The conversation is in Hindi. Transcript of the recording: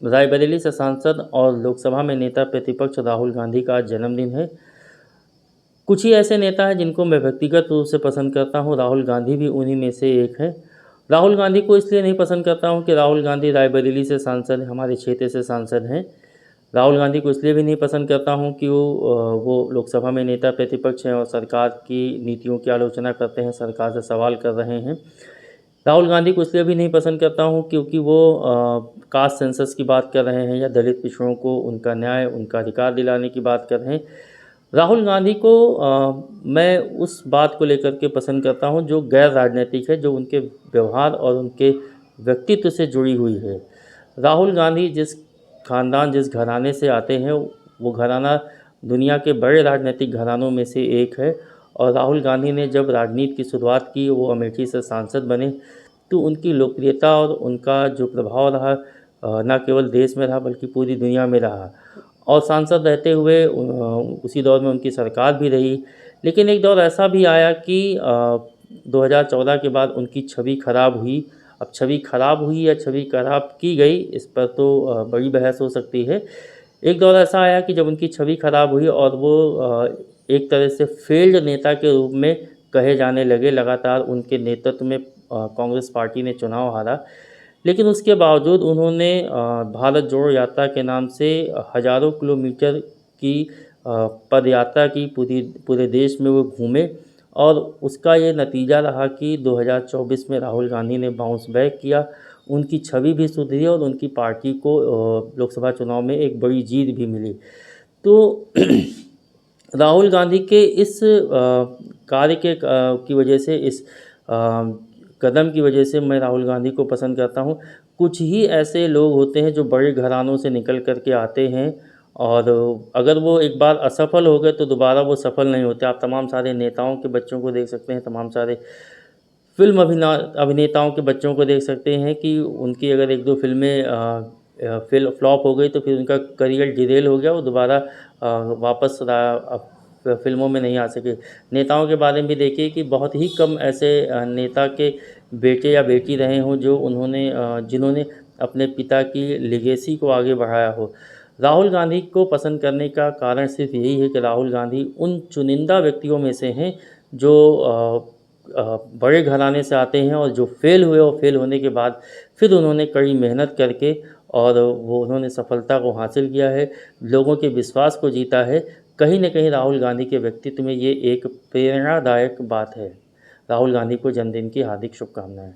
रायबरेली से सांसद और लोकसभा में नेता प्रतिपक्ष राहुल गांधी का आज जन्मदिन है। कुछ ही ऐसे नेता हैं जिनको मैं व्यक्तिगत रूप से पसंद करता हूं, राहुल गांधी भी उन्हीं में से एक है। राहुल गांधी को इसलिए नहीं पसंद करता हूं कि राहुल गांधी रायबरेली से सांसद हैं, हमारे क्षेत्र से सांसद हैं। राहुल गांधी को इसलिए भी नहीं पसंद करता हूं कि वो लोकसभा में नेता प्रतिपक्ष हैं और सरकार की नीतियों की आलोचना करते हैं, सरकार से सवाल कर रहे हैं। राहुल गांधी को इसलिए भी नहीं पसंद करता हूं क्योंकि वो कास्ट सेंसस की बात कर रहे हैं या दलित पिछड़ों को उनका न्याय, उनका अधिकार दिलाने की बात कर रहे हैं। राहुल गांधी को मैं उस बात को लेकर के पसंद करता हूं जो गैर राजनीतिक है, जो उनके व्यवहार और उनके व्यक्तित्व से जुड़ी हुई है। राहुल गांधी जिस खानदान, जिस घराने से आते हैं, वो घराना दुनिया के बड़े राजनीतिक घरानों में से एक है। और राहुल गांधी ने जब राजनीति की शुरुआत की, वो अमेठी से सांसद बने, तो उनकी लोकप्रियता और उनका जो प्रभाव रहा न केवल देश में रहा बल्कि पूरी दुनिया में रहा। और सांसद रहते हुए उसी दौर में उनकी सरकार भी रही। लेकिन एक दौर ऐसा भी आया कि 2014 के बाद उनकी छवि खराब हुई। अब छवि खराब हुई या छवि खराब की गई, इस पर तो बड़ी बहस हो सकती है। एक दौर ऐसा आया कि जब उनकी छवि खराब हुई और वो एक तरह से फेल्ड नेता के रूप में कहे जाने लगे। लगातार उनके नेतृत्व में कांग्रेस पार्टी ने चुनाव हारा। लेकिन उसके बावजूद उन्होंने भारत जोड़ो यात्रा के नाम से हज़ारों किलोमीटर की पद यात्रा की, पूरे देश में वो घूमे। और उसका ये नतीजा रहा कि 2024 में राहुल गांधी ने बाउंस बैक किया, उनकी छवि भी सुधरी और उनकी पार्टी को लोकसभा चुनाव में एक बड़ी जीत भी मिली। तो राहुल गांधी के इस कार्य की वजह से, इस कदम की वजह से मैं राहुल गांधी को पसंद करता हूं। कुछ ही ऐसे लोग होते हैं जो बड़े घरानों से निकल कर के आते हैं और अगर वो एक बार असफल हो गए तो दोबारा वो सफल नहीं होते। आप तमाम सारे नेताओं के बच्चों को देख सकते हैं, तमाम सारे फिल्म अभिनेताओं के बच्चों को देख सकते हैं कि उनकी अगर एक दो फिल्में फ्लॉप हो गई तो फिर उनका करियर डिरेल हो गया, वो दोबारा वापस फिल्मों में नहीं आ सके। नेताओं के बारे में भी देखिए कि बहुत ही कम ऐसे नेता के बेटे या बेटी रहे हों जिन्होंने अपने पिता की लेगेसी को आगे बढ़ाया हो। राहुल गांधी को पसंद करने का कारण सिर्फ यही है कि राहुल गांधी उन चुनिंदा व्यक्तियों में से हैं जो बड़े घराने से आते हैं और जो फेल हुए और फेल होने के बाद फिर उन्होंने कड़ी मेहनत करके और वो उन्होंने सफलता को हासिल किया है, लोगों के विश्वास को जीता है। कहीं न कहीं राहुल गांधी के व्यक्तित्व में ये एक प्रेरणादायक बात है। राहुल गांधी को जन्मदिन की हार्दिक शुभकामनाएं।